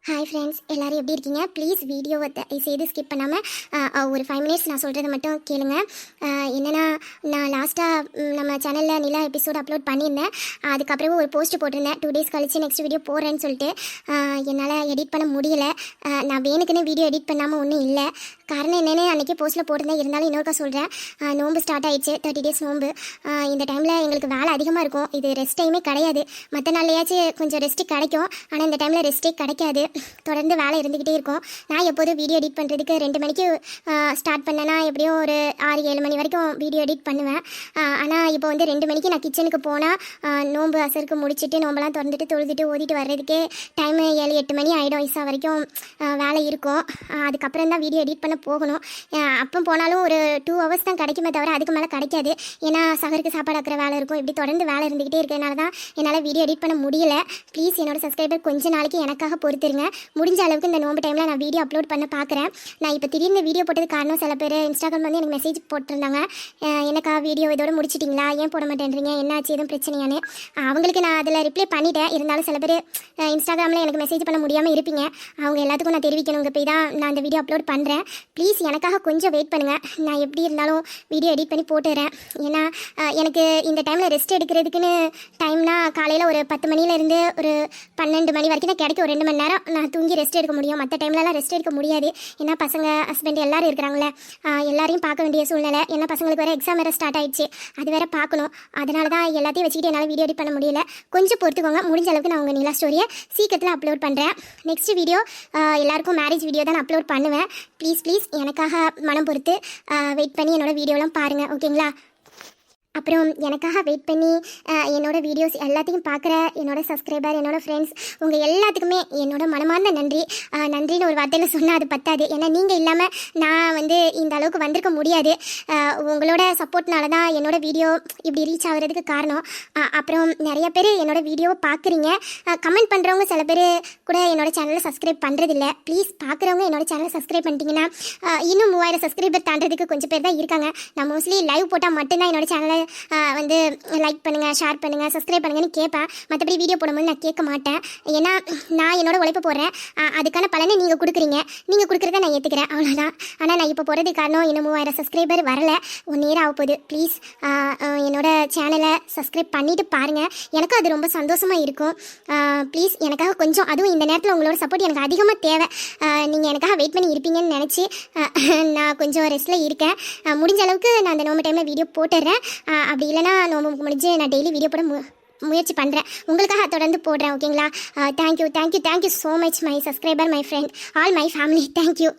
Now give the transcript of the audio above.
Hi friends, எல்லோரும் எப்படி இருக்கீங்க? ப்ளீஸ் வீடியோவை செய்து ஸ்கிப் பண்ணாமல் ஒரு 5 மினிட்ஸ் நான் சொல்கிறத மட்டும் கேளுங்க. என்னென்னா, நான் லாஸ்ட்டாக நம்ம சேனலில் நிலா எபிசோட் அப்லோட் பண்ணியிருந்தேன். அதுக்கப்புறம் ஒரு போஸ்ட் போட்டிருந்தேன், 2 டேஸ் கழிச்சு நெக்ஸ்ட் வீடியோ போடுறேன்னு சொல்லிட்டு. என்னால் எடிட் பண்ண முடியலை. நான் வேணுக்குன்னு வீடியோ எடிட் பண்ணாமல் ஒன்றும் இல்லை. காரணம் என்னென்னு அன்றைக்கி போஸ்ட்டில் போட்டிருந்தேன். இருந்தாலும் இன்னொருக்கா சொல்கிறேன். நோம்பு ஸ்டார்ட் ஆகிடுச்சு, 30 டேஸ் நோம்பு. இந்த டைமில் எங்களுக்கு வேலை அதிகமாக இருக்கும். இது ரெஸ்ட் டைமே கிடையாது. மற்ற நாள்லையாச்சும் கொஞ்சம் ரெஸ்ட்டு கிடைக்கும், ஆனால் இந்த டைமில் ரெஸ்ட்டே கிடைக்காது. தொடர்ந்து வேலை இருந்துக்கிட்டே இருக்கும். நான் எப்போதும் வீடியோ எடிட் பண்ணுறதுக்கு 2 மணிக்கு ஸ்டார்ட் பண்ணேன்னா எப்படியும் ஒரு 6-7 மணி வரைக்கும் வீடியோ எடிட் பண்ணுவேன். ஆனால் இப்போ வந்து 2 மணிக்கு நான் கிச்சனுக்கு போனால் நோம்பு அசருக்கு முடிச்சுட்டு நோம்பெல்லாம் திறந்துட்டு தொழுதுட்டு ஓதிட்டு வர்றதுக்கே டைமு 7-8 மணி ஆகிடும். இசா வரைக்கும் வேலை இருக்கும். அதுக்கப்புறம் தான் வீடியோ எடிட் பண்ண போகணும். அப்போ போனாலும் ஒரு 2 ஹவர்ஸ் தான் கிடைக்குமே தவிர அதுக்கு மேலே கிடைக்காது. ஏன்னா சகருக்கு சாப்பாடு ஆக்கிற வேலை இருக்கும். இப்படி தொடர்ந்து வேலை இருந்துக்கிட்டே இருக்கிறதுனால தான் என்னால் வீடியோ எடிட் பண்ண முடியல. ப்ளீஸ் என்னோட சப்ஸ்கிரைபர் கொஞ்ச நாளைக்கு எனக்காக பொறுத்துருங்க. முடிஞ்ச அளவுக்கு இந்த நோம்பு டைமில் நான் வீடியோ அப்லோட் பண்ண பார்க்குறேன். நான் இப்போ திடீர்னு வீடியோ போட்டது காரணம், சில பேர் இன்ஸ்டாகிராம் வந்து எனக்கு மெசேஜ் போட்டிருந்தாங்க, எனக்கா வீடியோ இதோட முடிச்சிட்டிங்களா, ஏன் போட மாட்டேன்றீங்க, என்னாச்சு, எதுவும் பிரச்சனையானு. அவங்களுக்கு நான் அதில் ரிப்ளை பண்ணிட்டேன். இருந்தாலும் சில பேர் இன்ஸ்டாகிராமில் எனக்கு மெசேஜ் பண்ண முடியாமல் இருப்பீங்க. அவங்க எல்லாத்துக்கும் நான் தெரிவிக்கணுங்க போய் தான் நான் இந்த வீடியோ அப்லோட் பண்ணுறேன். ப்ளீஸ் எனக்காக கொஞ்சம் வெயிட் பண்ணுங்கள். நான் எப்படி இருந்தாலும் வீடியோ எடிட் பண்ணி போட்டுறேன். ஏன்னா எனக்கு இந்த டைமில் ரெஸ்ட் எடுக்கிறதுக்குன்னு டைம்னா காலையில் ஒரு 10 மணிலேருந்து ஒரு 12 மணி வரைக்கும் தான் கிடைக்கும். ஒரு 2 மணி நேரம் நான் தூங்கி ரெஸ்ட் எடுக்க முடியும். மற்ற டைம்லலாம் ரெஸ்ட் எடுக்க முடியாது. ஏன்னா பசங்க, ஹஸ்பண்ட் எல்லோரும் இருக்கிறாங்களே, எல்லாரையும் பார்க்க வேண்டிய சூழ்நிலை. ஏன்னா பசங்களுக்கு வேறு எக்ஸாம் வேறு ஸ்டார்ட் ஆகிடுச்சு, அது வேறு பார்க்கணும். அதனால தான் எல்லாத்தையும் வச்சுக்கிட்டு என்னால் வீடியோ எடிட் பண்ண முடியல. கொஞ்சம் பொறுத்துக்கோங்க. முடிஞ்ச அளவுக்கு நான் உங்கள் நிலா ஸ்டோரியை சீக்கிரத்தில் அப்லோட் பண்ணுறேன். நெக்ஸ்ட் வீடியோ எல்லாருக்கும் மேரேஜ் வீடியோ தான் நான் அப்லோட் பண்ணுவேன். ப்ளீஸ் எனக்காக மனம் பொறுத்து வெயிட் பண்ணி என்னோடய வீடியோலாம் பாருங்கள், ஓகேங்களா? அப்புறம் எனக்காக வெயிட் பண்ணி என்னோடய வீடியோஸ் எல்லாத்தையும் பார்க்குற என்னோடய சப்ஸ்கிரைபர், என்னோடய ஃப்ரெண்ட்ஸ், உங்கள் எல்லாத்துக்குமே என்னோட மனமார்ந்த நன்றி. நன்றின்னு ஒரு வார்த்தையில் சொன்னால் அது பத்தாது. ஏன்னா நீங்கள் இல்லாமல் நான் வந்து இந்த அளவுக்கு வந்திருக்க முடியாது. உங்களோட சப்போர்ட்னால தான் என்னோடய வீடியோ இப்படி ரீச் ஆகிறதுக்கு காரணம். அப்புறம் நிறைய பேர் என்னோடய வீடியோவை பார்க்குறீங்க. கமெண்ட் பண்ணுறவங்க சில பேர் கூட என்னோடய சேனலை சப்ஸ்கிரைப் பண்ணுறதில்ல. ப்ளீஸ் பார்க்குறவங்க என்னோடய சேனலை சப்ஸ்கிரைப் பண்ணிட்டீங்கன்னா இன்னும் 3000 சப்ஸ்கிரைபர் தாண்டதுக்கு கொஞ்சம் பேர் தான் இருக்காங்க. நான் மோஸ்ட்லி லைவ் போட்டால் மட்டும்தான் என்னோடய சேனலை வந்து லைக் பண்ணுங்கள், ஷேர் பண்ணுங்கள், சப்ஸ்கிரைப் பண்ணுங்கன்னு கேட்பேன். மற்றபடி வீடியோ போடும்போது நான் கேட்க மாட்டேன். ஏன்னா நான் என்னோட உழைப்பு போடுறேன். அதுக்கான பலனை நீங்கள் கொடுக்குறீங்க. நீங்கள் கொடுக்குறத நான் ஏற்றுக்கிறேன், அவ்வளோதான். ஆனால் நான் இப்போ போகிறது காரணம் இன்னும் 3000 சப்ஸ்கிரைபர் வரல. 1 year ஆக போகுது. ப்ளீஸ் என்னோட சேனலை சப்ஸ்கிரைப் பண்ணிவிட்டு பாருங்கள். எனக்கும் அது ரொம்ப சந்தோஷமாக இருக்கும். ப்ளீஸ் எனக்காக கொஞ்சம், அதுவும் இந்த நேரத்தில் உங்களோட சப்போர்ட் எனக்கு அதிகமாக தேவை. நீங்கள் எனக்காக வெயிட் பண்ணி இருப்பீங்கன்னு நினச்சி நான் கொஞ்சம் ரெஸ்ட்டில் இருக்கேன். முடிஞ்ச அளவுக்கு நான் அந்த நோம்பு டைமில் வீடியோ போட்டுடுறேன். அப்படி இல்லைனா நோம்புக்கு முடிஞ்சு நான் டெய்லி வீடியோ போட முயற்சி பண்ணுறேன். உங்களுக்காக தொடர்ந்து போடுறேன், ஓகேங்களா? Thank you so much my subscriber, my friend, all my family. Thank you.